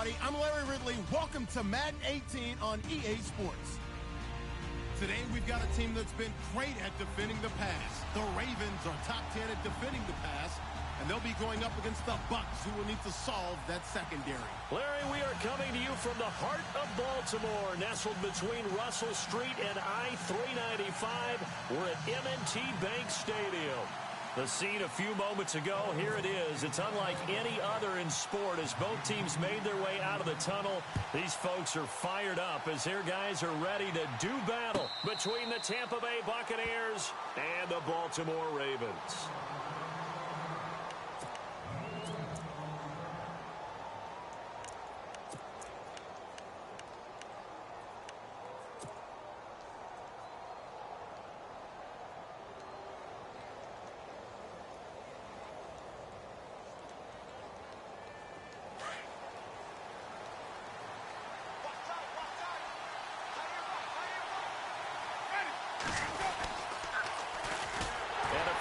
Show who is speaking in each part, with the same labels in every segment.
Speaker 1: everybody. I'm Larry Ridley. Welcome to Madden 18 on EA Sports. Today, we've got a team that's been great at defending the pass. The Ravens are top 10 at defending the pass, and they'll be going up against the Bucs, who will need to solve that secondary.
Speaker 2: Larry, we are coming to you from the heart of Baltimore, nestled between Russell Street and I-395. We're at M&T Bank Stadium. The scene a few moments ago, here it is. It's unlike any other in sport as both teams made their way out of the tunnel. These folks are fired up as their guys are ready to do battle between the Tampa Bay Buccaneers and the Baltimore Ravens.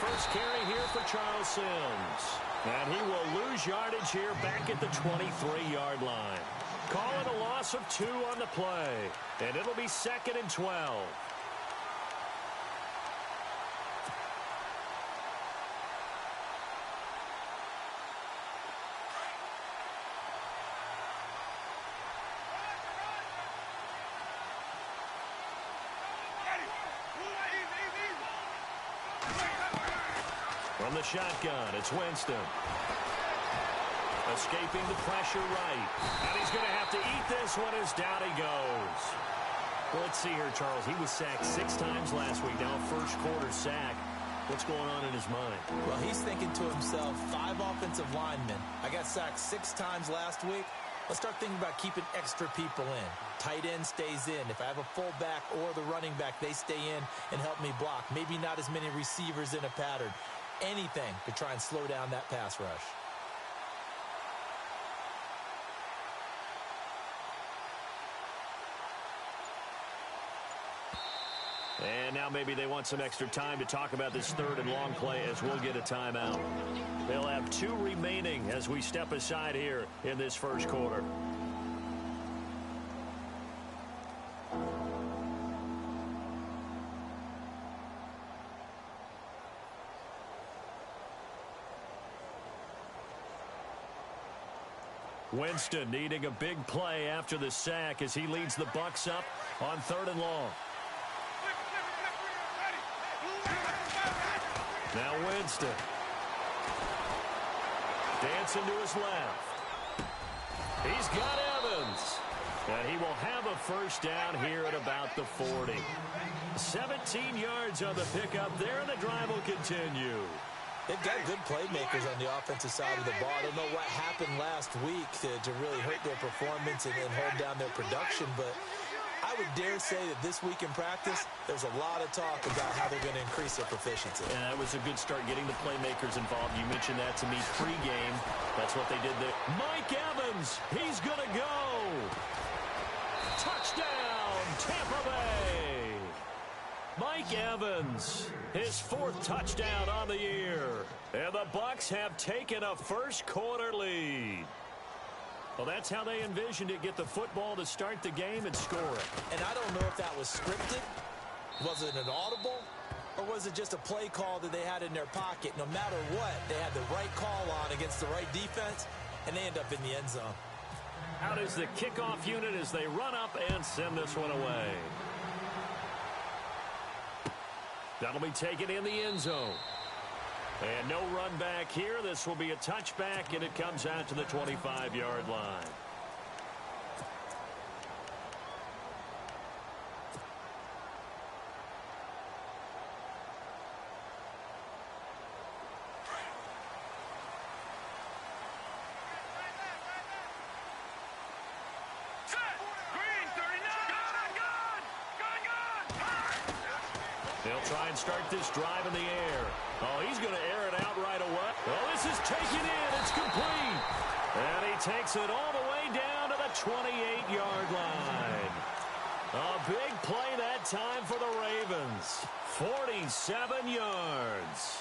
Speaker 2: First carry here for Charles Sims. And he will lose yardage here back at the 23-yard line. Call it a loss of 2 on the play. And it'll be 2nd and 12. From the shotgun, it's Winston. Escaping the pressure right. And he's going to have to eat this one as down he goes. Well, let's see here, Charles. He was sacked 6 times last week. Now first quarter sack. What's going on in his mind?
Speaker 3: Well, he's thinking to himself, 5 offensive linemen. I got sacked 6 times last week. Let's start thinking about keeping extra people in. Tight end stays in. If I have a fullback or the running back, they stay in and help me block. Maybe not as many receivers in a pattern. Anything to try and slow down that pass rush.
Speaker 2: And now maybe they want some extra time to talk about this 3rd and long play as we'll get a timeout. They'll have 2 remaining as we step aside here in this first quarter. Winston needing a big play after the sack as he leads the Bucs up on 3rd and long. Now Winston. Dancing to his left. He's got Evans. And he will have a first down here at about the 40. 17 yards on the pickup there, and the drive will continue.
Speaker 3: They've got good playmakers on the offensive side of the ball. I don't know what happened last week to really hurt their performance and hold down their production, but I would dare say that this week in practice, there's a lot of talk about how they're going to increase their proficiency.
Speaker 2: And that was a good start, getting the playmakers involved. You mentioned that to me pregame. That's what they did there. Mike Evans, he's going to go. Touchdown, Tampa Bay. Mike Evans, his 4th touchdown on the year. And the Bucs have taken a first quarter lead. Well, that's how they envisioned it, get the football to start the game and score it.
Speaker 3: And I don't know if that was scripted. Was it an audible? Or was it just a play call that they had in their pocket? No matter what, they had the right call on against the right defense, and they end up in the end zone.
Speaker 2: Out is the kickoff unit as they run up and send this one away. That'll be taken in the end zone. And no run back here. This will be a touchback, and it comes out to the 25-yard line. They'll try and start this drive in the air. Oh, he's going to air it out right away. Oh, this is taken in. It's complete. And he takes it all the way down to the 28-yard line. A big play that time for the Ravens. 47 yards.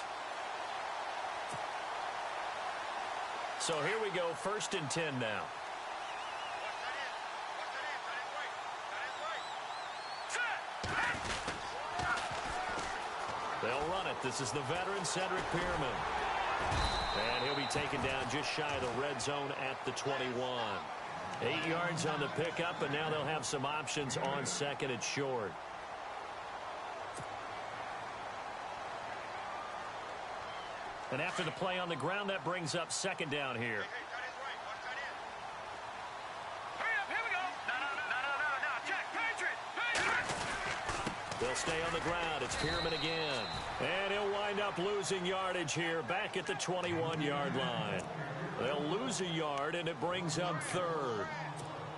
Speaker 2: So here we go, 1st and 10 now. They'll run it. This is the veteran, Cedric Pearman. And he'll be taken down just shy of the red zone at the 21. 8 yards on the pickup, and now they'll have some options on second and short. And after the play on the ground, that brings up second down here. They'll stay on the ground. It's Pearman again. And he'll wind up losing yardage here back at the 21-yard line. They'll lose a yard, and it brings up third.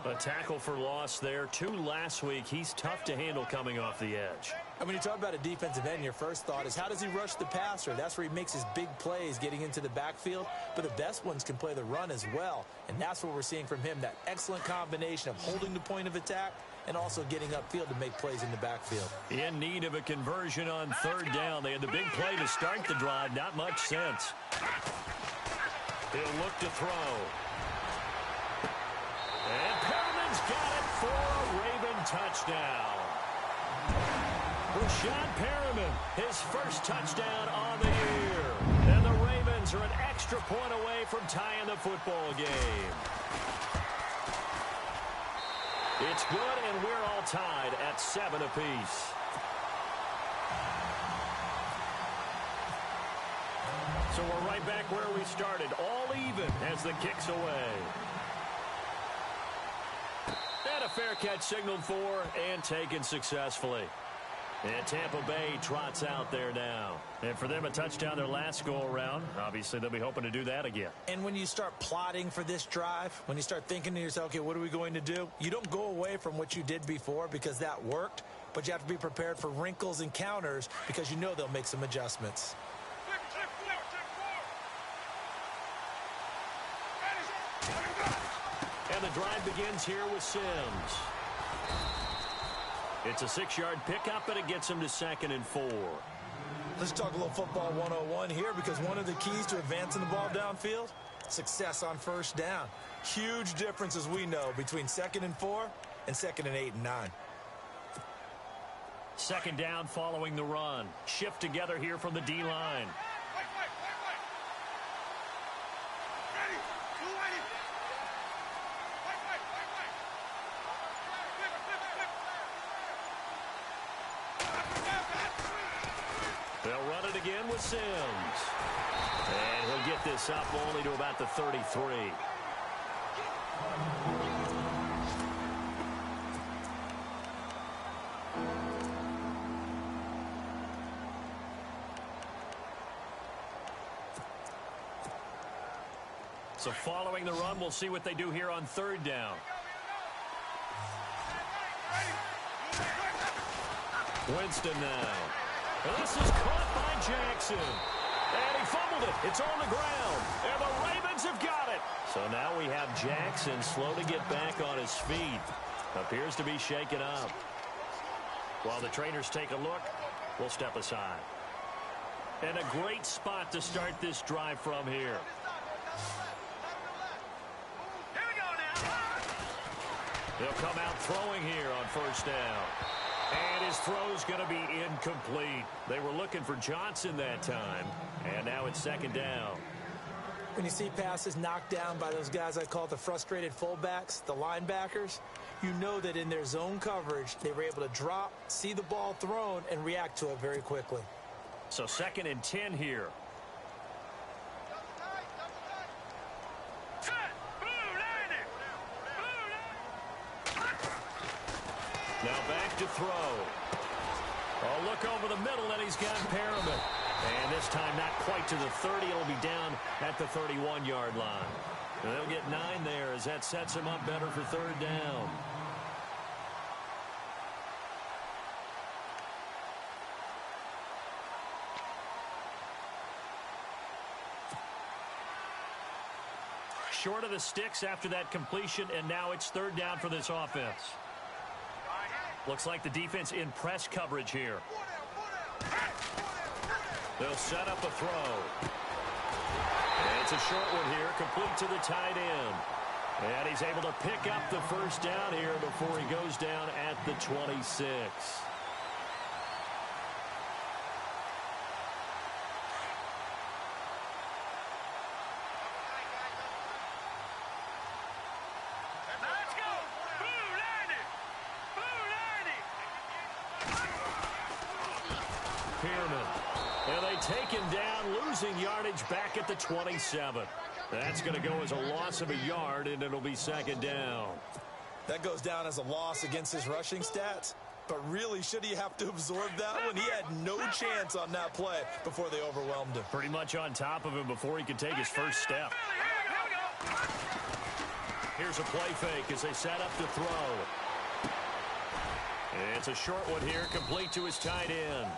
Speaker 2: A tackle for loss there. 2 last week. He's tough to handle coming off the edge.
Speaker 3: And when you talk about a defensive end, your first thought is how does he rush the passer? That's where he makes his big plays getting into the backfield. But the best ones can play the run as well. And that's what we're seeing from him, that excellent combination of holding the point of attack and also getting upfield to make plays in the backfield.
Speaker 2: In need of a conversion on third down. They had the big play to start the drive. Not much sense. He'll look to throw. And Perriman's got it for a Raven touchdown. Rashad Perriman, his first touchdown on the year. And the Ravens are an extra point away from tying the football game. It's good, and we're all tied at 7 apiece. So we're right back where we started, all even as the kick's away. And a fair catch signaled for and taken successfully. And Tampa Bay trots out there now. And for them, a touchdown their last go-around. Obviously, they'll be hoping to do that again.
Speaker 3: And when you start plotting for this drive, when you start thinking to yourself, okay, what are we going to do? You don't go away from what you did before because that worked, but you have to be prepared for wrinkles and counters because you know they'll make some adjustments.
Speaker 2: And the drive begins here with Sims. It's a 6-yard pickup, and it gets him to 2nd and 4.
Speaker 3: Let's talk a little football 101 here because one of the keys to advancing the ball downfield, success on first down. Huge difference, as we know, between 2nd and 4 and 2nd and 8 and 9.
Speaker 2: Second down following the run. Shift together here from the D-line. They'll run it again with Sims. And he'll get this up only to about the 33. So following the run, we'll see what they do here on third down. Winston now. And this is caught by Jackson. And he fumbled it. It's on the ground. And the Ravens have got it. So now we have Jackson slow to get back on his feet. Appears to be shaken up. While the trainers take a look, we'll step aside. And a great spot to start this drive from here. They'll come out throwing here on first down. And his throw's going to be incomplete. They were looking for Johnson that time. And now it's second down.
Speaker 3: When you see passes knocked down by those guys I call the frustrated fullbacks, the linebackers, you know that in their zone coverage, they were able to drop, see the ball thrown, and react to it very quickly.
Speaker 2: So 2nd and 10 here. Now back to throw. A look over the middle, and he's got Perriman. And this time not quite to the 30. It'll be down at the 31-yard line. And they'll get 9 there as that sets him up better for third down. Short of the sticks after that completion, and now it's third down for this offense. Looks like the defense in press coverage here. They'll set up a throw. And it's a short one here, complete to the tight end. And he's able to pick up the first down here before he goes down at the 26. Pearman. And they take him down, losing yardage back at the 27. That's going to go as a loss of a yard, and it'll be second down.
Speaker 3: That goes down as a loss against his rushing stats. But really, should he have to absorb that one? He had no chance on that play before they overwhelmed him.
Speaker 2: Pretty much on top of him before he could take his first step. Here's a play fake as they set up to throw. It's a short one here, complete to his tight end.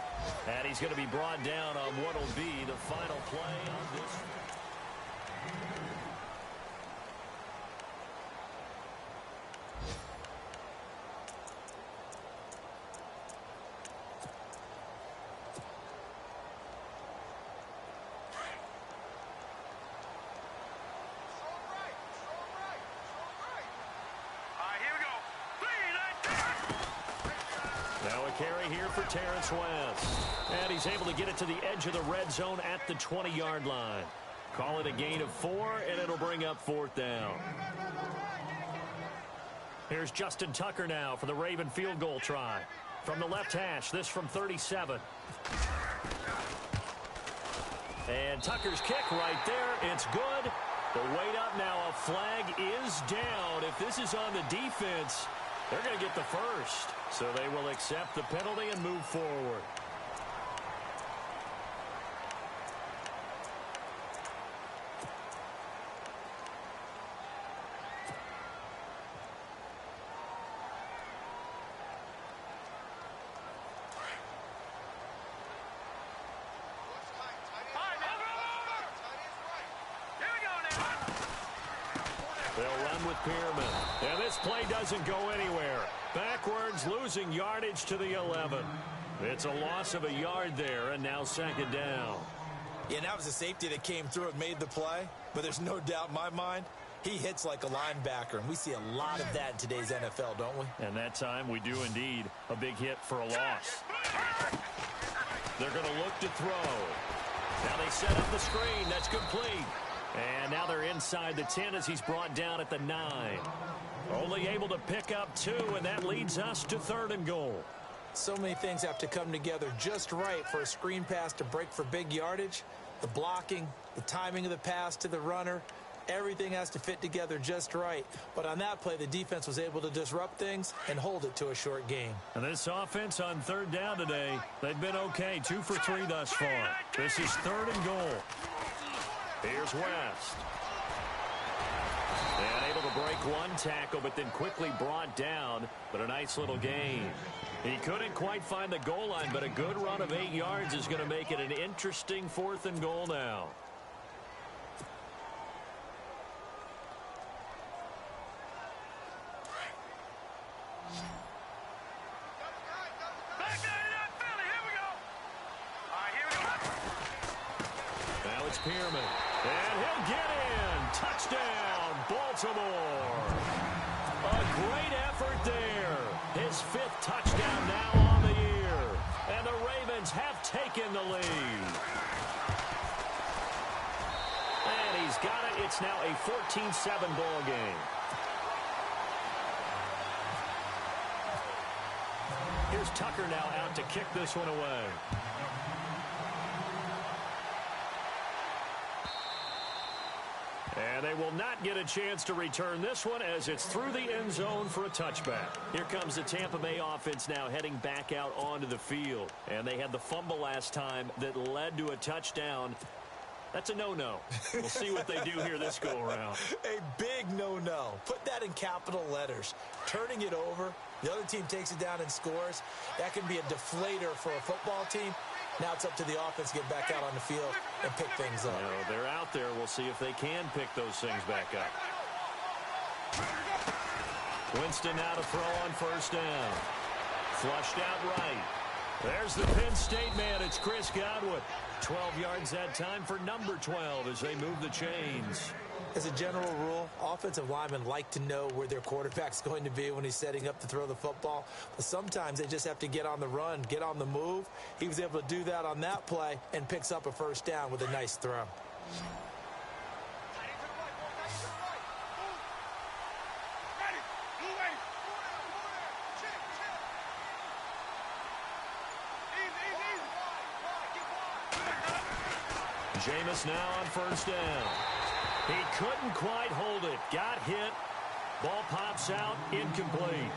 Speaker 2: And he's going to be brought down on what will be the final play on this. Now a carry here for Terrence West. And he's able to get it to the edge of the red zone at the 20-yard line. Call it a gain of 4, and it'll bring up fourth down. Here's Justin Tucker now for the Raven field goal try. From the left hash, this from 37. And Tucker's kick right there. It's good. The wait up now. A flag is down. If this is on the defense, they're going to get the first. So they will accept the penalty and move forward. They'll run with Pearman. And this play doesn't go anywhere. Backwards, losing yardage to the 11. It's a loss of a yard there, and now second down.
Speaker 3: Yeah, that was a safety that came through and made the play. But there's no doubt in my mind, he hits like a linebacker. And we see a lot of that in today's NFL, don't we?
Speaker 2: And that time we do indeed. A big hit for a loss. They're going to look to throw. Now they set up the screen. That's complete. And now they're inside the 10 as he's brought down at the 9. Only able to pick up 2, and that leads us to 3rd and goal.
Speaker 3: So many things have to come together just right for a screen pass to break for big yardage. The blocking, the timing of the pass to the runner, everything has to fit together just right. But on that play, the defense was able to disrupt things and hold it to a short game.
Speaker 2: And this offense on 3rd down today, they've been okay. 2 for 3 thus far. This is 3rd and goal. Here's West. And able to break one tackle, but then quickly brought down. But a nice little gain. He couldn't quite find the goal line, but a good run of 8 yards is going to make it an interesting 4th and goal now. Now it's Pearman. And he'll get in. Touchdown, Baltimore. A great effort there. His 5th touchdown now on the year. And the Ravens have taken the lead. And he's got it. It's now a 14-7 ball game. Here's Tucker now out to kick this one away. And they will not get a chance to return this one as it's through the end zone for a touchback. Here comes the Tampa Bay offense now heading back out onto the field. And they had the fumble last time that led to a touchdown. That's a no-no. We'll see what they do here this go-around.
Speaker 3: A big no-no. Put that in capital letters. Turning it over, the other team takes it down and scores. That can be a deflator for a football team. Now it's up to the offense to get back out on the field and pick things up.
Speaker 2: They're out there. We'll see if they can pick those things back up. Winston now to throw on 1st down. Flushed out right. There's the Penn State man. It's Chris Godwin. 12 yards that time for number 12 as they move the chains.
Speaker 3: As a general rule, offensive linemen like to know where their quarterback's going to be when he's setting up to throw the football. But sometimes they just have to get on the run, get on the move. He was able to do that on that play and picks up a 1st down with a nice throw.
Speaker 2: Jameis now on first down. He couldn't quite hold it. Got hit. Ball pops out. Incomplete.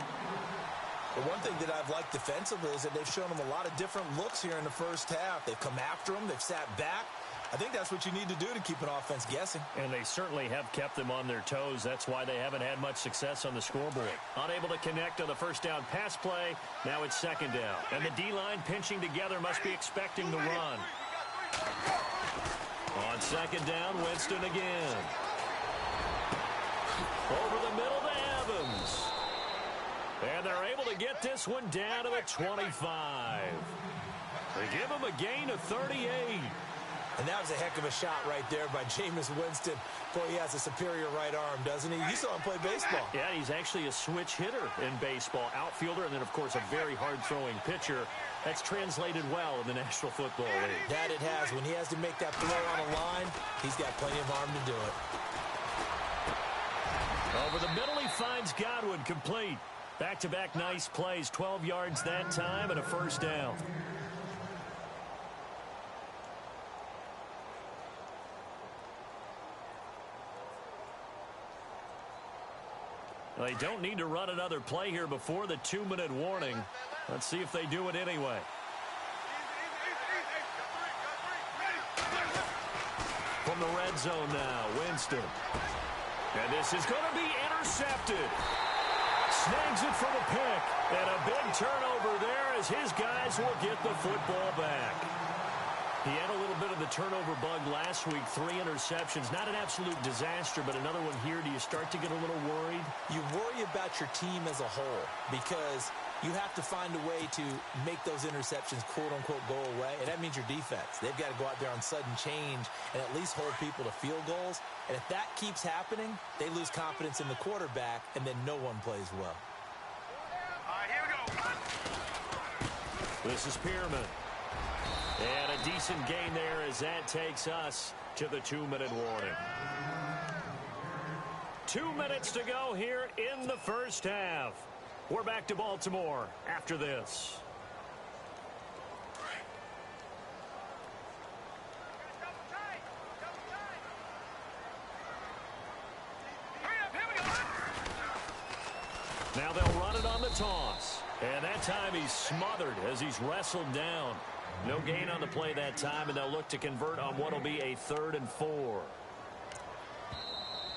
Speaker 3: The one thing that I've liked defensively is that they've shown him a lot of different looks here in the first half. They've come after him. They've sat back. I think that's what you need to do to keep an offense guessing.
Speaker 2: And they certainly have kept them on their toes. That's why they haven't had much success on the scoreboard. Unable to connect on the first down pass play. Now it's second down. And the D-line pinching together must be expecting the run. On second down, Winston again. Over the middle to Evans. And they're able to get this one down to the 25. They give him a gain of 38.
Speaker 3: And that was a heck of a shot right there by Jameis Winston. Boy, he has a superior right arm, doesn't he? You saw him play baseball.
Speaker 2: Yeah, he's actually a switch hitter in baseball. Outfielder, and then, of course, a very hard-throwing pitcher. That's translated well in the National Football League.
Speaker 3: That it has. When he has to make that throw on a line, he's got plenty of arm to do it.
Speaker 2: Over the middle, he finds Godwin complete. Back-to-back nice plays, 12 yards that time and a first down. They don't need to run another play here before the 2-minute warning. Let's see if they do it anyway. From the red zone now, Winston. And this is going to be intercepted. Snags it for the pick. And a big turnover there as his guys will get the football back. He had a little bit of the turnover bug last week, 3 interceptions. Not an absolute disaster, but another one here. Do you start to get a little worried?
Speaker 3: You worry about your team as a whole because you have to find a way to make those interceptions, quote-unquote, go away, and that means your defense. They've got to go out there on sudden change and at least hold people to field goals. And if that keeps happening, they lose confidence in the quarterback, and then no one plays well.
Speaker 4: All right, here we go.
Speaker 2: This is Pearman. And a decent gain there as that takes us to the 2-minute warning. 2 minutes to go here in the first half. We're back to Baltimore after this. Now they'll run it on the toss. And that time he's smothered as he's wrestled down. No gain on the play that time, and they'll look to convert on what will be a 3rd and 4.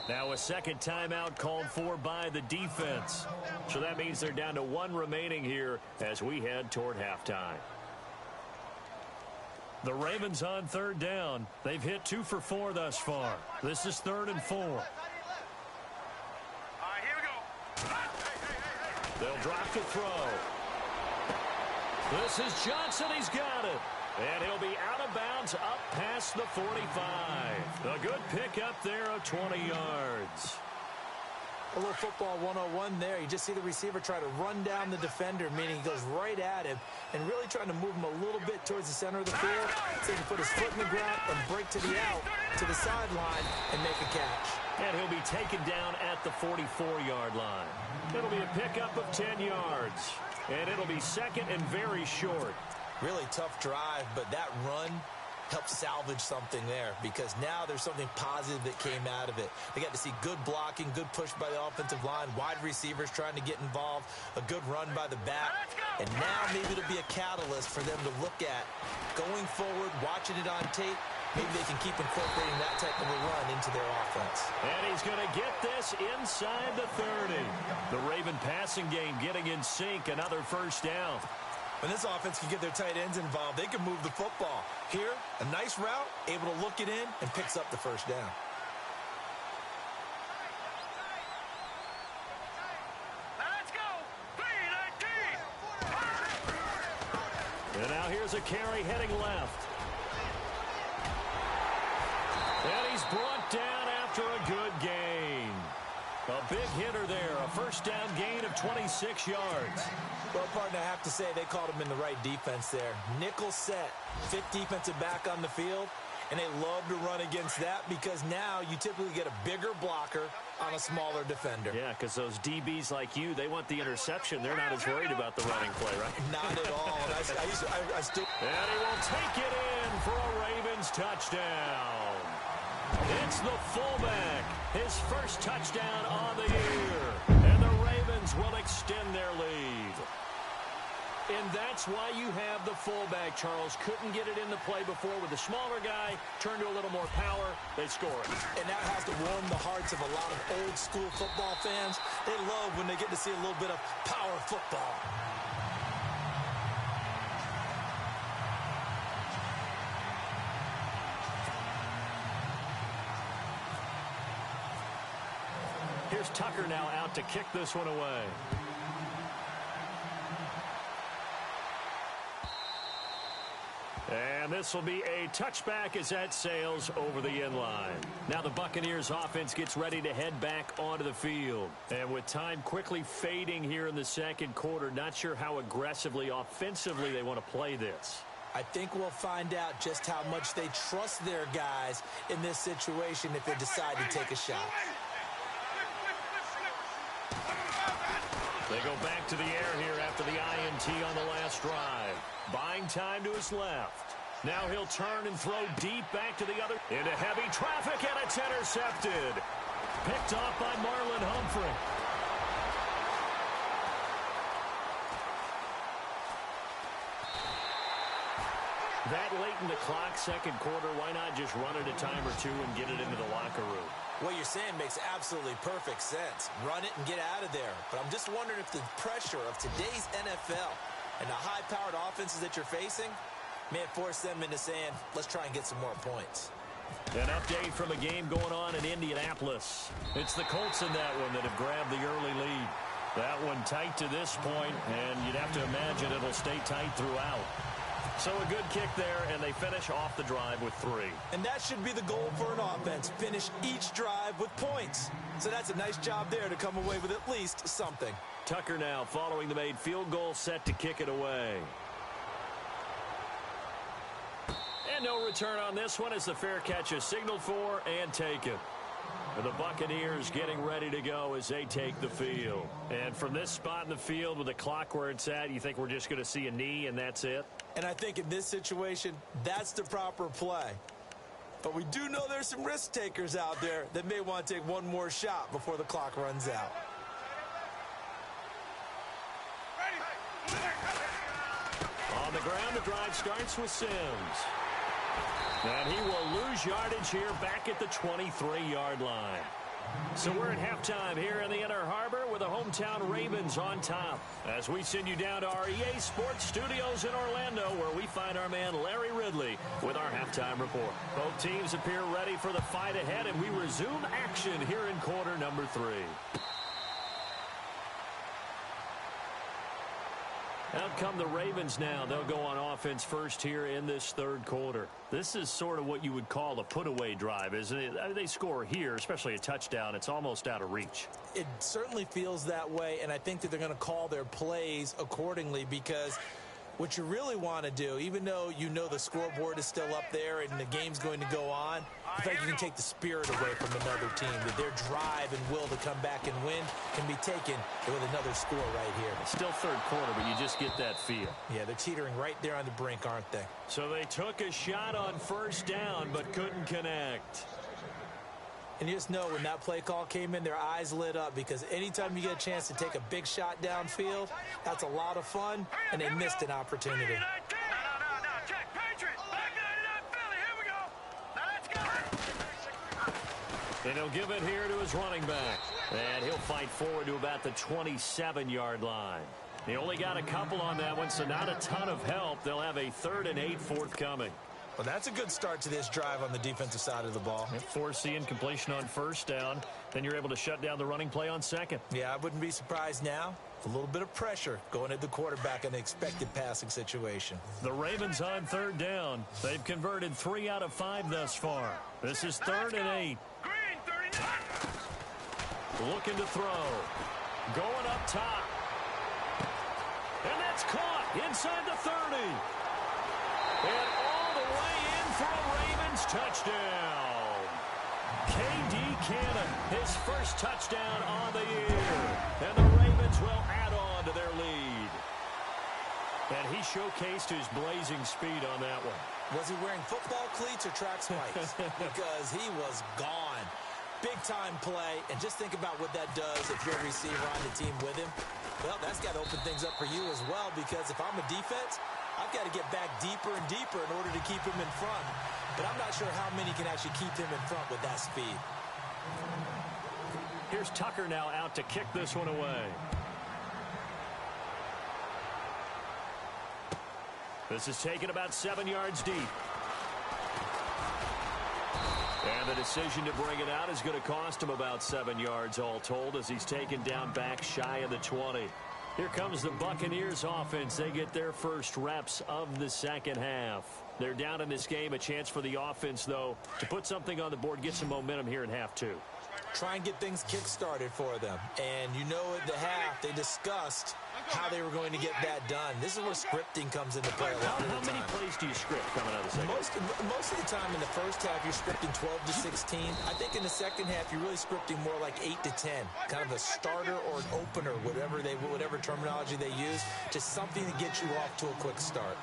Speaker 2: Now a second timeout called for by the defense. So that means they're down to 1 remaining here as we head toward halftime. The Ravens on 3rd down. They've hit 2 for 4 thus far. This is 3rd and 4.
Speaker 4: All right, here we go.
Speaker 2: They'll drop to throw. This is Johnson. He's got it. And he'll be out of bounds up past the 45. A good pickup there of 20 yards.
Speaker 3: A little football 101 there. You just see the receiver try to run down the defender, meaning he goes right at him and really trying to move him a little bit towards the center of the field so he can put his foot in the ground and break to the out, to the sideline, and make a catch.
Speaker 2: And he'll be taken down at the 44-yard line. It'll be a pickup of 10 yards. And it'll be second and very short.
Speaker 3: Really tough drive, but that run helped salvage something there because now there's something positive that came out of it. They got to see good blocking, good push by the offensive line, wide receivers trying to get involved, a good run by the back. And now maybe it'll be a catalyst for them to look at going forward, watching it on tape. Maybe they can keep incorporating that type of a run into their offense.
Speaker 2: And he's going to get this inside the 30. The Raven passing game getting in sync, another first down.
Speaker 3: When this offense can get their tight ends involved, they can move the football. Here, a nice route, able to look it in, and picks up the first down.
Speaker 4: Let's go. 3-19.
Speaker 2: And now here's a carry heading left. And he's brought down after a good gain. A big hitter there, a first down gain of 26 yards.
Speaker 3: Well, partner, I have to say they called him in the right defense there. Nickel set, 5th defensive back on the field, And they love to run against that because now you typically get a bigger blocker on a smaller defender.
Speaker 2: Yeah, because those DBs like you, they want the interception. They're not as worried about the running play, right?
Speaker 3: Not at all. And
Speaker 2: And he will take it in for a Ravens touchdown. It's the fullback, his first touchdown on the year. And the Ravens will extend their lead. And that's why you have the fullback, Charles. Couldn't get it into play before with the smaller guy. Turned to a little more power. They score it.
Speaker 3: And that has to warm the hearts of a lot of old-school football fans. They love when they get to see a little bit of power football.
Speaker 2: Here's Tucker now out to kick this one away. And this will be a touchback as that sails over the end line. Now the Buccaneers offense gets ready to head back onto the field. And with time quickly fading here in the second quarter, not sure how aggressively, offensively they want to play this.
Speaker 3: I think we'll find out just how much they trust their guys in this situation if they decide to take a shot.
Speaker 2: They go back to the air here after the INT on the last drive. Buying time to his left. Now he'll turn and throw deep back to the other. Into heavy traffic, and it's intercepted. Picked off by Marlon Humphrey. That late in the clock, second quarter, why not just run it a time or two and get it into the locker room?
Speaker 3: What you're saying makes absolutely perfect sense. Run it and get out of there. But I'm just wondering if the pressure of today's NFL and the high-powered offenses that you're facing may force them into saying, let's try and get some more points.
Speaker 2: An update from a game going on in Indianapolis. It's the Colts in that one that have grabbed the early lead. That one tight to this point, and you'd have to imagine it'll stay tight throughout. So a good kick there, and they finish off the drive with 3.
Speaker 3: And that should be the goal for an offense, finish each drive with points. So that's a nice job there to come away with at least something.
Speaker 2: Tucker now following the made field goal, set to kick it away. And no return on this one as the fair catch is signaled for and taken. And the Buccaneers getting ready to go as they take the field. And from this spot in the field with the clock where it's at, you think we're just going to see a knee and that's it?
Speaker 3: And I think in this situation, that's the proper play. But we do know there's some risk takers out there that may want to take one more shot before the clock runs out.
Speaker 2: On the ground, the drive starts with Sims. And he will lose yardage here back at the 23-yard line. So we're at halftime here in the Inner Harbor with the hometown Ravens on top. As we send you down to our EA Sports Studios in Orlando, where we find our man Larry Ridley with our halftime report. Both teams appear ready for the fight ahead, and we resume action here in quarter number 3. Out come the Ravens now. They'll go on offense first here in this third quarter. This is sort of what you would call a put-away drive, isn't it? I mean, they score here, especially a touchdown. It's almost out of reach.
Speaker 3: It certainly feels that way, and I think that they're going to call their plays accordingly because what you really want to do, even though you know the scoreboard is still up there and the game's going to go on, the fact you can take the spirit away from another team, that their drive and will to come back and win can be taken with another score right here.
Speaker 2: It's still third quarter, but you just get that feel.
Speaker 3: Yeah, they're teetering right there on the brink, aren't they?
Speaker 2: So they took a shot on first down, but couldn't connect.
Speaker 3: And you just know when that play call came in, their eyes lit up because anytime you get a chance to take a big shot downfield, that's a lot of fun, and they missed an opportunity.
Speaker 4: Check, Patriot, back 99 Philly, here we go. Now let's go.
Speaker 2: And he'll give it here to his running back. And he'll fight forward to about the 27-yard line. He only got a couple on that one, so not a ton of help. They'll have a 3rd and 8 forthcoming.
Speaker 3: Well, that's a good start to this drive on the defensive side of the ball.
Speaker 2: Force the incompletion on first down. Then you're able to shut down the running play on second.
Speaker 3: Yeah, I wouldn't be surprised now. A little bit of pressure going at the quarterback in an expected passing situation.
Speaker 2: The Ravens on 3rd down. They've converted 3 out of 5 thus far. This is 3rd and 8.
Speaker 4: Green, 39.
Speaker 2: Looking to throw. Going up top. And that's caught inside the 30. And all the way in for a Ravens touchdown. K.D. Cannon, his first touchdown on the year. And the Ravens will add on to their lead. And he showcased his blazing speed on that one.
Speaker 3: Was he wearing football cleats or track spikes? Because he was gone. Big-time play, and just think about what that does if you're a receiver on the team with him. Well, that's got to open things up for you as well, because if I'm a defense, I've got to get back deeper and deeper in order to keep him in front. But I'm not sure how many can actually keep him in front with that speed.
Speaker 2: Here's Tucker now out to kick this one away. This is taken about 7 yards deep. And the decision to bring it out is going to cost him about 7 yards all told, as he's taken down back shy of the 20. Here comes the Buccaneers offense. They get their first reps of the second half. They're down in this game. A chance for the offense, though, to put something on the board, get some momentum here in half two.
Speaker 3: Try and get things kick-started for them. And you know at the half, they discussed how they were going to get that done. This is where scripting comes into play a lot of the time.
Speaker 2: How many plays do you script coming out of the second half?
Speaker 3: Most of the time in the first half, you're scripting 12 to 16. I think in the second half, you're really scripting more like 8 to 10. Kind of a starter or an opener, whatever terminology they use. Just something to get you off to a quick start.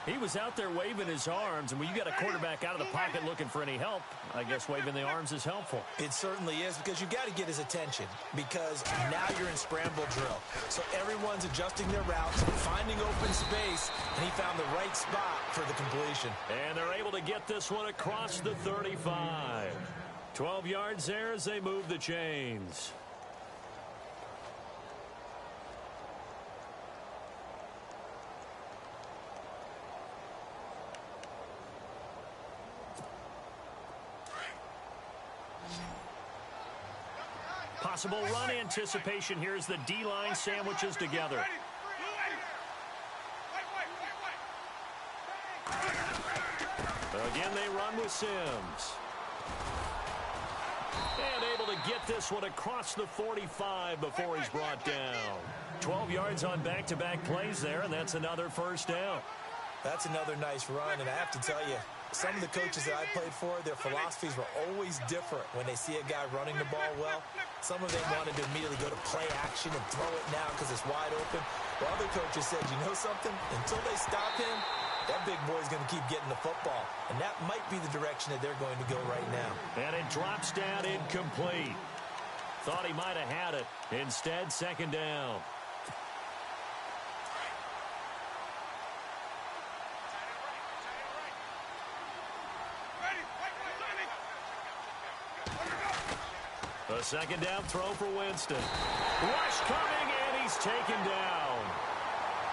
Speaker 2: He was out there waving his arms, and when you got a quarterback out of the pocket looking for any help, I guess waving the arms is helpful.
Speaker 3: It certainly is, because you've got to get his attention, because now you're in scramble drill. So everyone's adjusting their routes, finding open space, and he found the right spot for the completion.
Speaker 2: And they're able to get this one across the 35. 12 yards there as they move the chains. Possible run anticipation here as the D-line sandwiches together. Again, they run with Sims. And able to get this one across the 45 before he's brought down. 12 yards on back-to-back plays there, and that's another first down.
Speaker 3: That's another nice run, and I have to tell you, some of the coaches that I played for, their philosophies were always different when they see a guy running the ball well. Some of them wanted to immediately go to play action and throw it now because it's wide open. While other coaches said, you know something? Until they stop him, that big boy's going to keep getting the football. And that might be the direction that they're going to go right now.
Speaker 2: And it drops down incomplete. Thought he might have had it. Instead, second down. A second down throw for Winston. Rush coming, and he's taken down.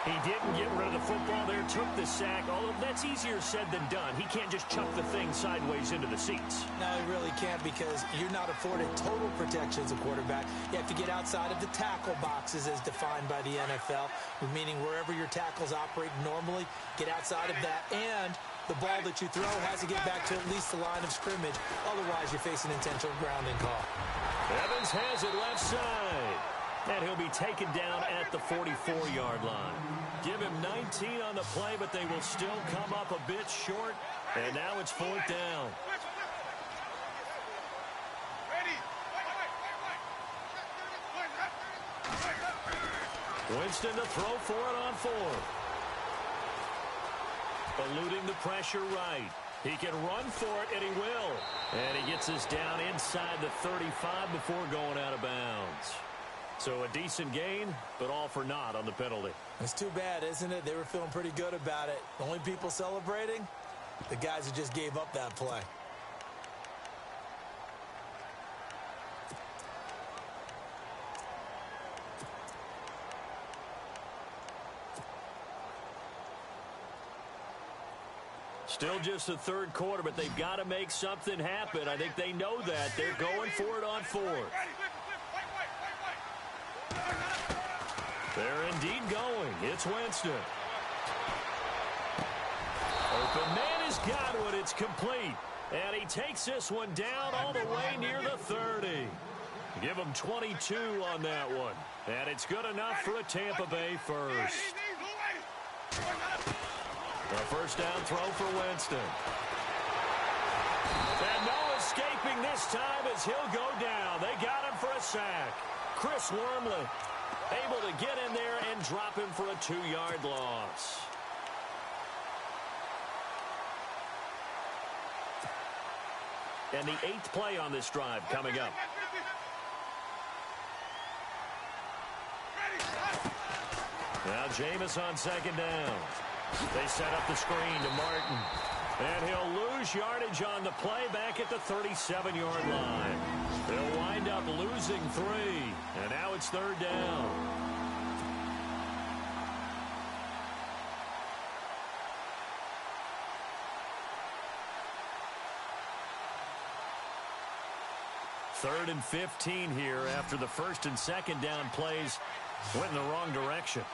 Speaker 2: He didn't get rid of the football there, took the sack, although that's easier said than done. He can't just chuck the thing sideways into the seats.
Speaker 3: No, he really can't, because you're not afforded total protection as a quarterback. You have to get outside of the tackle boxes as defined by the NFL, meaning wherever your tackles operate normally, get outside of that, and the ball that you throw has to get back to at least the line of scrimmage. Otherwise, you're facing intentional grounding call.
Speaker 2: Evans has it left side. And he'll be taken down at the 44-yard line. Give him 19 on the play, but they will still come up a bit short. And now it's fourth down. Winston to throw for it on fourth. Eluding the pressure right. He can run for it, and he will. And he gets us down inside the 35 before going out of bounds. So a decent gain, but all for naught on the penalty.
Speaker 3: It's too bad, isn't it? They were feeling pretty good about it. The only people celebrating, the guys who just gave up that play.
Speaker 2: Still just the third quarter, but they've got to make something happen. I think they know that. They're going for it on fourth. They're indeed going. It's Winston. Open man has got one. It's complete. And he takes this one down all the way near the 30. Give him 22 on that one. And it's good enough for a Tampa Bay first. A first down throw for Winston. And no escaping this time as he'll go down. They got him for a sack. Chris Wormley able to get in there and drop him for a 2-yard loss. And the 8th play on this drive coming up. Now Jameis on 2nd down. They set up the screen to Martin. And he'll lose yardage on the play back at the 37-yard line. They'll wind up losing 3. And now it's 3rd down. Third and 15 here after the 1st and 2nd down plays went in the wrong direction.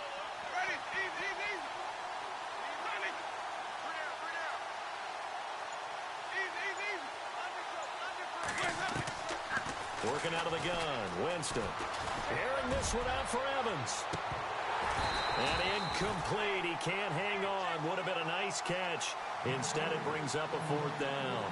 Speaker 2: Working out of the gun, Winston. Airing this one out for Evans. And incomplete. He can't hang on. Would have been a nice catch. Instead, it brings up a 4th down.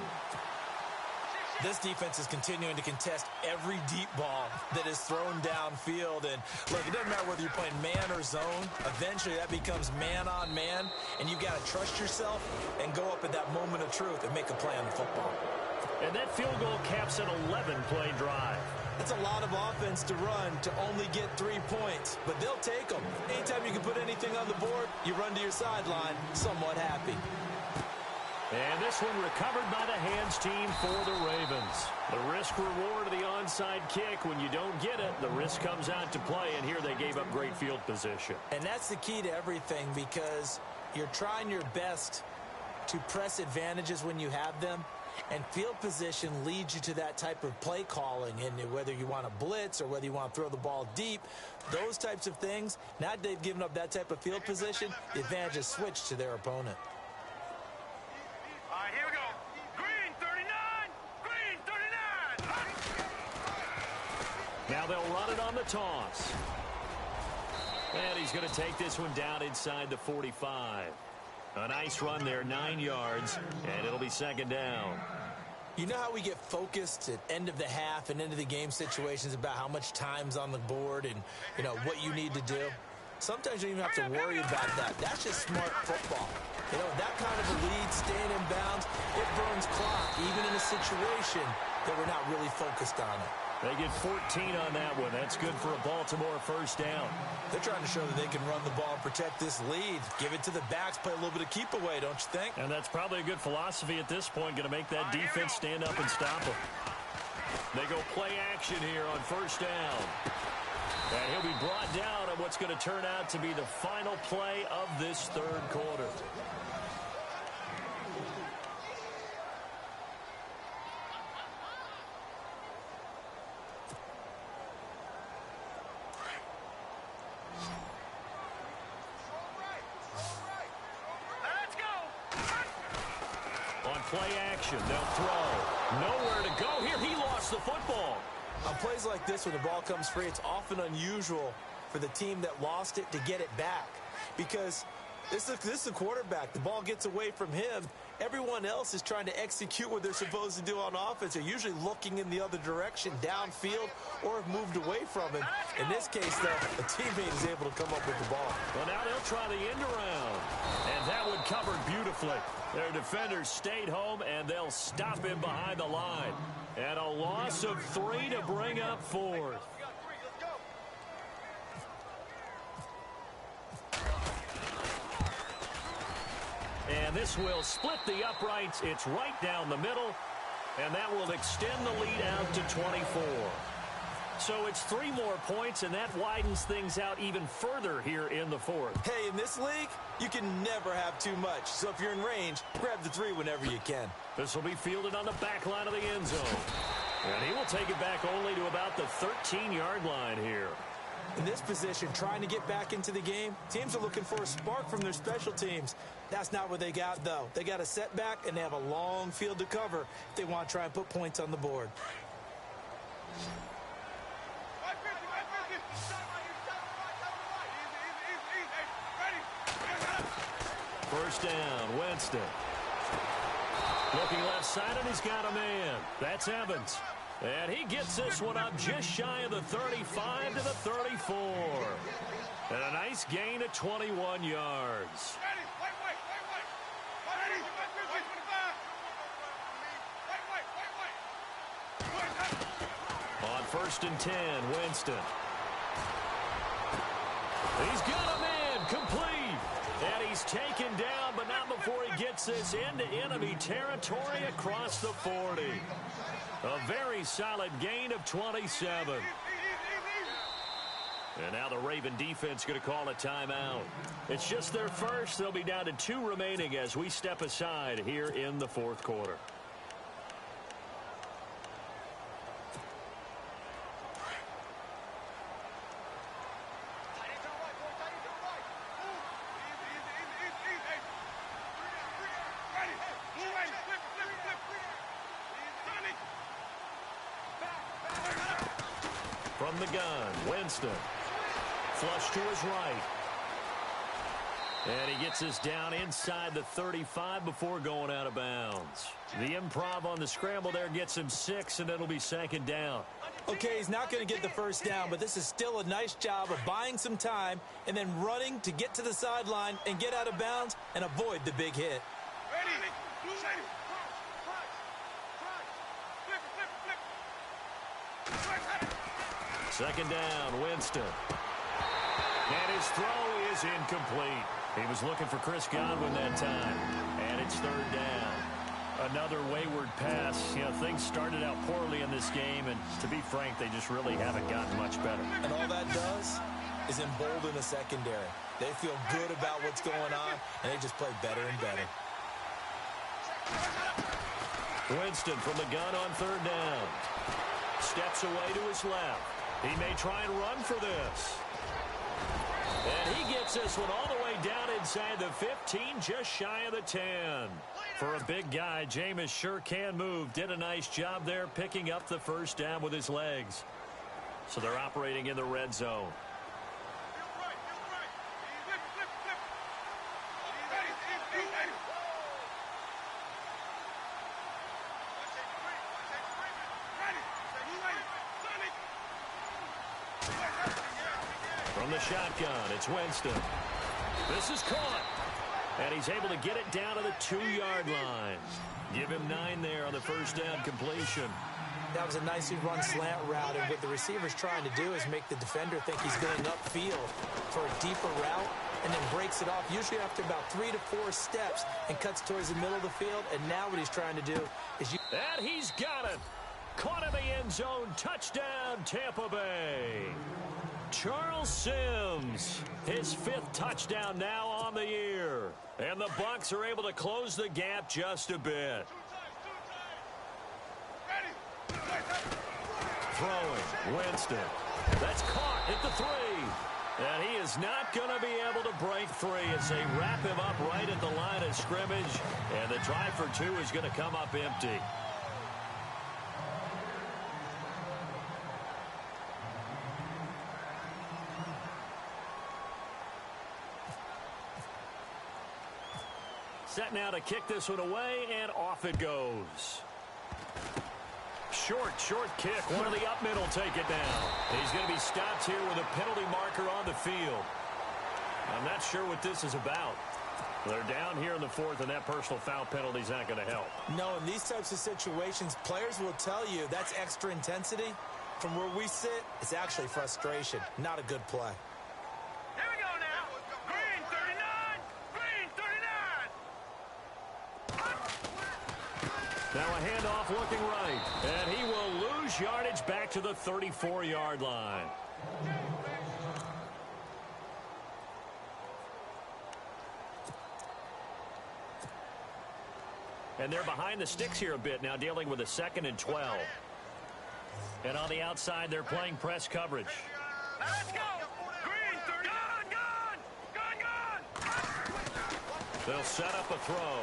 Speaker 3: This defense is continuing to contest every deep ball that is thrown downfield. And look, it doesn't matter whether you're playing man or zone. Eventually, that becomes man on man. And you've got to trust yourself and go up at that moment of truth and make a play on the football.
Speaker 2: And that field goal caps an 11-play drive.
Speaker 3: That's a lot of offense to run to only get 3 points. But they'll take them. Anytime you can put anything on the board, you run to your sideline somewhat happy.
Speaker 2: And this one recovered by the hands team for the Ravens. The risk-reward of the onside kick. When you don't get it, the risk comes out to play, and here they gave up great field position.
Speaker 3: And that's the key to everything, because you're trying your best to press advantages when you have them, and field position leads you to that type of play calling. And whether you want to blitz or whether you want to throw the ball deep, those types of things, now that they've given up that type of field position, the advantage is switched to their opponent.
Speaker 4: All right, here we go. Green 39. Green 39.
Speaker 2: Now they'll run it on the toss. And he's going to take this one down inside the 45. A nice run there, 9 yards, and it'll be 2nd down.
Speaker 3: You know how we get focused at end of the half and end of the game situations about how much time's on the board and, you know, what you need to do? Sometimes you don't even have to worry about that. That's just smart football. You know, that kind of a lead, staying in bounds, it burns clock, even in a situation that we're not really focused on it.
Speaker 2: They get 14 on that one. That's good for a Baltimore 1st down.
Speaker 3: They're trying to show that they can run the ball and protect this lead. Give it to the backs, play a little bit of keep away, don't you think?
Speaker 2: And that's probably a good philosophy at this point, going to make that defense stand up and stop them. They go play action here on 1st down. And he'll be brought down on what's going to turn out to be the final play of this 3rd quarter. Play action. They'll throw. Nowhere to go here. He lost the football.
Speaker 3: On plays like this, when the ball comes free, it's often unusual for the team that lost it to get it back, because this is the quarterback. The ball gets away from him. Everyone else is trying to execute what they're supposed to do on offense. They're usually looking in the other direction, downfield, or have moved away from him. In this case, though, a teammate is able to come up with the ball.
Speaker 2: Well, now they'll try the end around. And that one covered beautifully. Their defenders stayed home, and they'll stop him behind the line. And a loss of 3 to bring up 4th. And this will split the uprights. It's right down the middle, and that will extend the lead out to 24. So it's 3 more points, and that widens things out even further here in the 4th.
Speaker 3: Hey, in this league, you can never have too much. So if you're in range, grab the 3 whenever you can.
Speaker 2: This will be fielded on the back line of the end zone. And he will take it back only to about the 13-yard line here.
Speaker 3: In this position, trying to get back into the game, teams are looking for a spark from their special teams. That's not what they got, though. They got a setback, and they have a long field to cover if they want to try and put points on the board.
Speaker 2: First down, Winston. Looking left side, and he's got a man. That's Evans. And he gets this one up just shy of the 35 to the 34. And a nice gain of 21 yards. On 1st and 10, Winston. He's got a man, complete. And he's taken down, but not before he gets this into enemy territory across the 40. A very solid gain of 27. And now the Raven defense going to call a timeout. It's just their first. They'll be down to 2 remaining as we step aside here in the 4th quarter. From the gun, Winston. Flush to his right. And he gets this down inside the 35 before going out of bounds. The improv on the scramble there gets him 6, and it'll be 2nd down.
Speaker 3: Okay, he's not going to get the first down, but this is still a nice job of buying some time and then running to get to the sideline and get out of bounds and avoid the big hit.
Speaker 2: Second down, Winston. And his throw is incomplete. He was looking for Chris Godwin that time. And it's 3rd down. Another wayward pass. You know, things started out poorly in this game, and to be frank, they just really haven't gotten much better.
Speaker 3: And all that does is embolden the secondary. They feel good about what's going on, and they just play better and better.
Speaker 2: Winston from the gun on 3rd down. Steps away to his left. He may try and run for this. And he gets this one all the way down inside the 15, just shy of the 10. For a big guy, Jameis sure can move. Did a nice job there picking up the first down with his legs. So they're operating in the red zone. From the shotgun, it's Winston. This is caught. And he's able to get it down to the 2-yard line. Give him 9 there on the first down completion.
Speaker 3: That was a nicely run slant route, and what the receiver's trying to do is make the defender think he's going upfield for a deeper route, and then breaks it off, usually after about 3 to 4 steps, and cuts towards the middle of the field. And now what he's trying to do is...
Speaker 2: And he's got it. Caught in the end zone. Touchdown, Tampa Bay. Charles Sims, his 5th touchdown now on the year. And the Bucs are able to close the gap just a bit. Throwing, Winston. That's caught at the 3. And he is not going to be able to break free as they wrap him up right at the line of scrimmage. And the try for 2 is going to come up empty. Set now to kick this one away, and off it goes. Short kick. One of the up mid will take it down. He's going to be stopped here with a penalty marker on the field. I'm not sure what this is about. They're down here in the 4th, and that personal foul penalty is not going to help.
Speaker 3: No, in these types of situations, players will tell you that's extra intensity. From where we sit, it's actually frustration. Not a good play.
Speaker 4: Here we go now. Green 39. Green 39.
Speaker 2: Now a handoff looking right. And he will lose yardage back to the 34-yard line. And they're behind the sticks here a bit now, dealing with a 2nd and 12. And on the outside, they're playing press coverage.
Speaker 4: Let's go. Green 30. Gun.
Speaker 2: They'll set up a throw.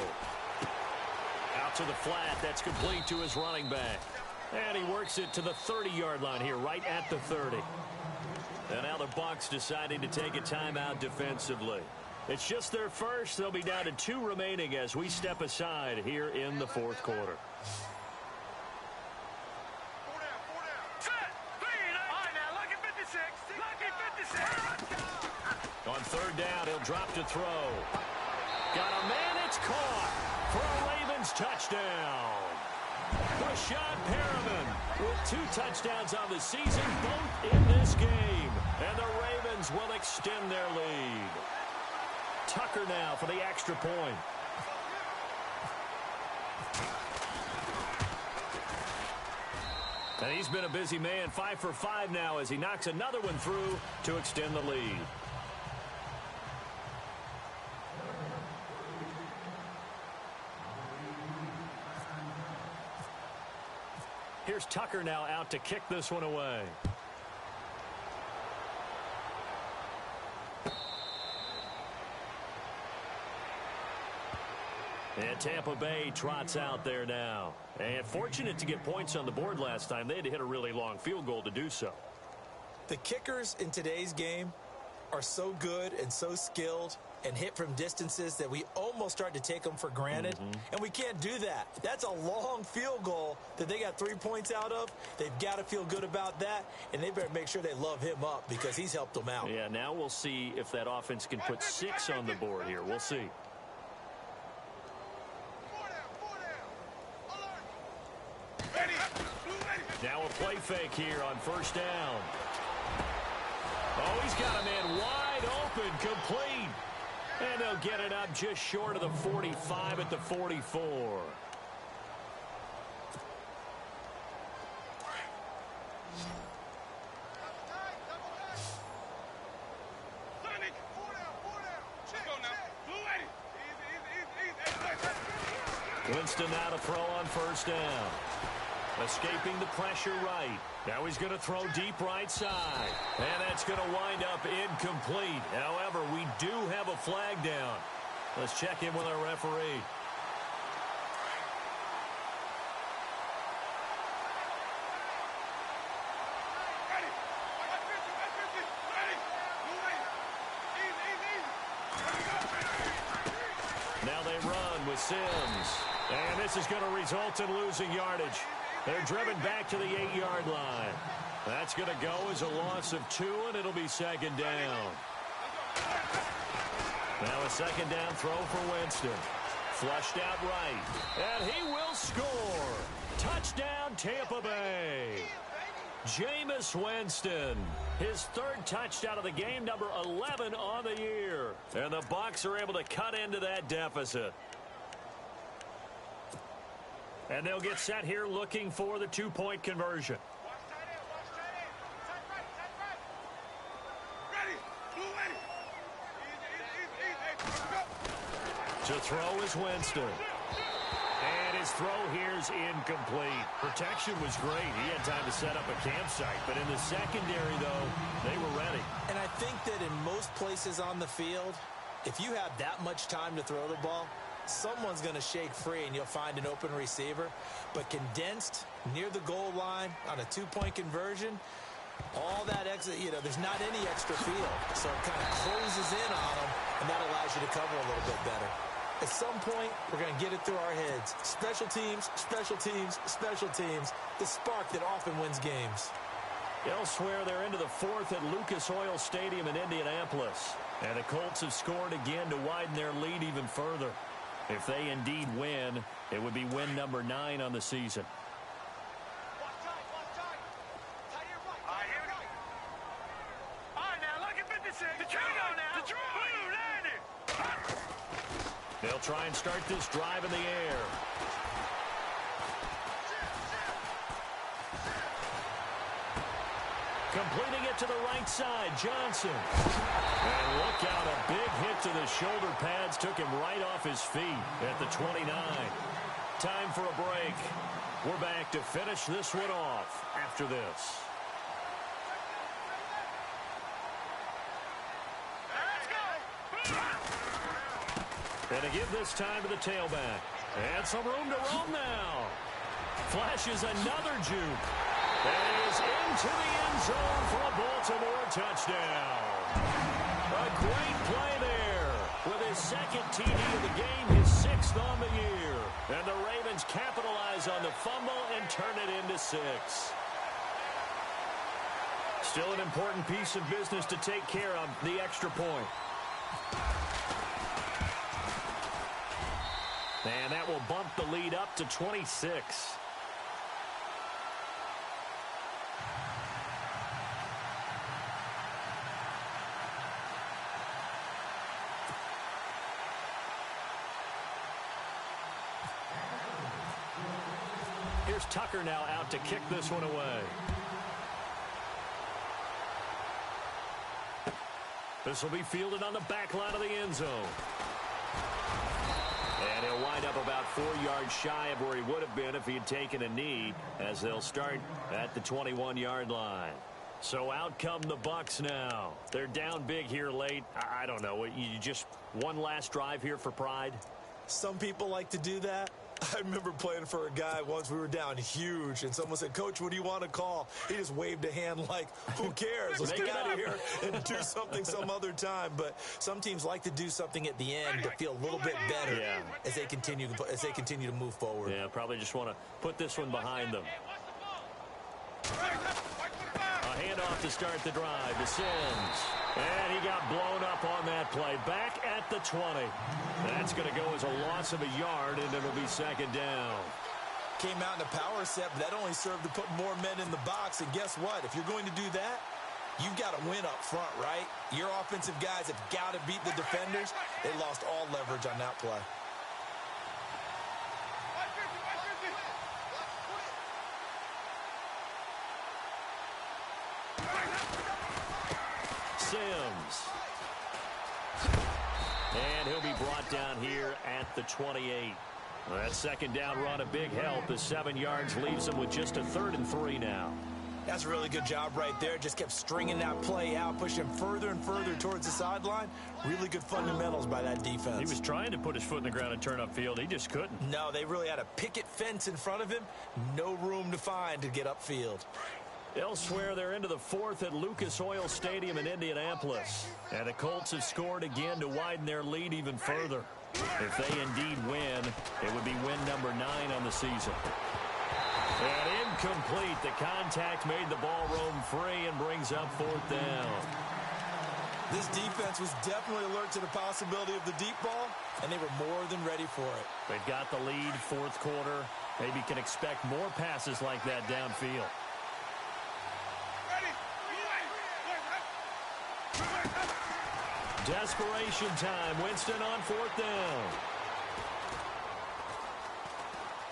Speaker 2: Out to the flat. That's complete to his running back. And he works it to the 30-yard line here, right at the 30. And now the Bucs deciding to take a timeout defensively. It's just their first. They'll be down to 2 remaining as we step aside here in the fourth quarter. On third down, he'll drop to throw. Got a man, it's caught for a Ravens touchdown. Rashad Perriman with 2 touchdowns on the season, both in this game. And the Ravens will extend their lead. Tucker now for the extra point. And he's been a busy man, 5 for 5 now as he knocks another one through to extend the lead. Here's Tucker now out to kick this one away. And Tampa Bay trots out there now. And fortunate to get points on the board last time. They had to hit a really long field goal to do so.
Speaker 3: The kickers in today's game are so good and so skilled and hit from distances that we almost start to take them for granted. And we can't do that. That's a long field goal that they got 3 points out of. They've got to feel good about that, and they better make sure they love him up because he's helped them out.
Speaker 2: Yeah, now we'll see if that offense can put 6 on the board here. We'll see. Now a play fake here on first down. Oh, he's got a man wide open, complete. And they'll get it up just short of the 45 at the 44. Winston now to throw on first down. Escaping the pressure right. Now he's going to throw deep right side. And that's going to wind up incomplete. However, we do have a flag down. Let's check in with our referee. Now they run with Sims. And this is going to result in losing yardage. They're driven back to the 8-yard line. That's going to go as a loss of 2, and it'll be second down. Now a second down throw for Winston. Flushed out right. And he will score. Touchdown, Tampa Bay. Jameis Winston. His 3rd touchdown of the game, number 11 on the year. And the Bucs are able to cut into that deficit. And they'll get set here looking for the 2-point conversion. To throw is Winston. And his throw here is incomplete. Protection was great. He had time to set up a campsite. But in the secondary, though, they were ready.
Speaker 3: And I think that in most places on the field, if you have that much time to throw the ball, someone's going to shake free and you'll find an open receiver. But condensed near the goal line on a 2-point conversion, all that extra, there's not any extra field. So it kind of closes in on them, and that allows you to cover a little bit better. At some point, we're going to get it through our heads. Special teams, special teams, special teams. The spark that often wins games.
Speaker 2: Elsewhere, they're into the 4th at Lucas Oil Stadium in Indianapolis. And the Colts have scored again to widen their lead even further. If they indeed win, it would be win number 9 on the season. They'll try and start this drive in the air. Completing it to the right side, Johnson. And look out, a big hit to the shoulder pads took him right off his feet at the 29. Time for a break. We're back to finish this one off after this. And to give this time to the tailback. And some room to roam now. Flashes another juke. And he is into the end zone for a Baltimore touchdown. A great play there. his second TD of the game, his 6th on the year. And the Ravens capitalize on the fumble and turn it into 6. Still an important piece of business to take care of, the extra point. And that will bump the lead up to 26. Here's Tucker now out to kick this one away. This will be fielded on the back line of the end zone. And he'll wind up about 4 yards shy of where he would have been if he had taken a knee, as they'll start at the 21-yard line. So out come the Bucs now. They're down big here late. I don't know. You just one last drive here for pride?
Speaker 3: Some people like to do that. I remember playing for a guy once. We were down huge, and someone said, "Coach, what do you want to call?" He just waved a hand like, who cares? Let's get out of here and do something some other time. But some teams like to do something at the end to feel a little bit better as they continue to move forward.
Speaker 2: Yeah, probably just want to put this one behind them. A handoff to start the drive to Sims. And he got blown up on that play. Back at the 20. That's going to go as a loss of a yard, and it'll be second down.
Speaker 3: Came out in a power set, but that only served to put more men in the box. And guess what? If you're going to do that, you've got to win up front, right? Your offensive guys have got to beat the defenders. They lost all leverage on that play.
Speaker 2: Sims. And he'll be brought down here at the 28. Well, that second down run a big help. The 7 yards leaves them with just a 3rd and 3 now.
Speaker 3: That's a really good job right there. Just kept stringing that play out, pushing further and further towards the sideline. Really good fundamentals by that defense.
Speaker 2: He was trying to put his foot in the ground and turn upfield. He just couldn't.
Speaker 3: No, they really had a picket fence in front of him. No room to find to get upfield.
Speaker 2: Elsewhere, they're into the 4th at Lucas Oil Stadium in Indianapolis. And the Colts have scored again to widen their lead even further. If they indeed win, it would be win number 9 on the season. And incomplete. The contact made the ball roam free and brings up 4th down.
Speaker 3: This defense was definitely alert to the possibility of the deep ball, and they were more than ready for it.
Speaker 2: They've got the lead, 4th quarter. Maybe can expect more passes like that downfield. Desperation time. Winston on 4th down.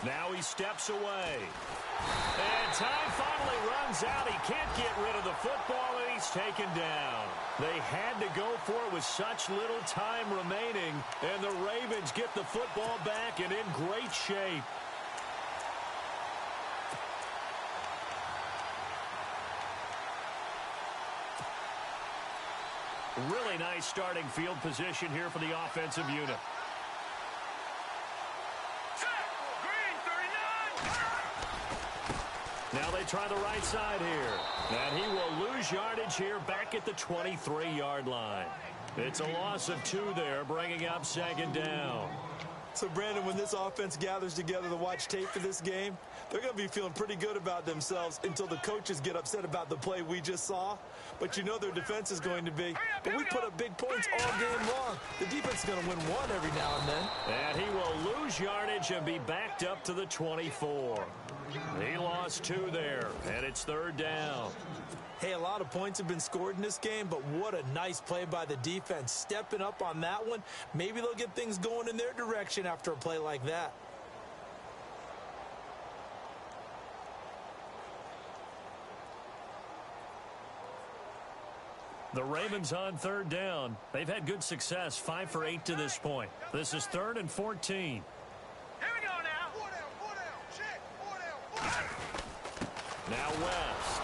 Speaker 2: Now he steps away. And time finally runs out. He can't get rid of the football, and he's taken down. They had to go for it with such little time remaining, and the Ravens get the football back and in great shape. Really nice starting field position here for the offensive unit. Now they try the right side here. And he will lose yardage here back at the 23-yard line. It's a loss of 2 there, bringing up 2nd down.
Speaker 3: So, Brandon, when this offense gathers together to watch tape for this game, they're going to be feeling pretty good about themselves until the coaches get upset about the play we just saw. But you know their defense is going to be. But we put up big points all game long. The defense is going to win one every now and then.
Speaker 2: And he will lose yardage and be backed up to the 24. He lost 2 there, and it's 3rd down.
Speaker 3: Hey, a lot of points have been scored in this game, but what a nice play by the defense. Stepping up on that one, maybe they'll get things going in their direction after a play like that.
Speaker 2: The Ravens on 3rd down. They've had good success, 5 for 8 to this point. This is 3rd and 14.
Speaker 4: Here we go now. 4 down, check, 4 down.
Speaker 2: Now West.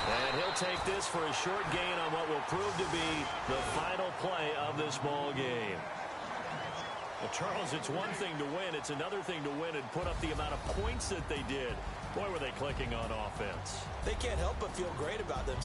Speaker 2: And he'll take this for a short gain on what will prove to be the final play of this ball game. Well, Charles, it's one thing to win. It's another thing to win and put up the amount of points that they did. Boy, were they clicking on offense.
Speaker 3: They can't help but feel great about themselves.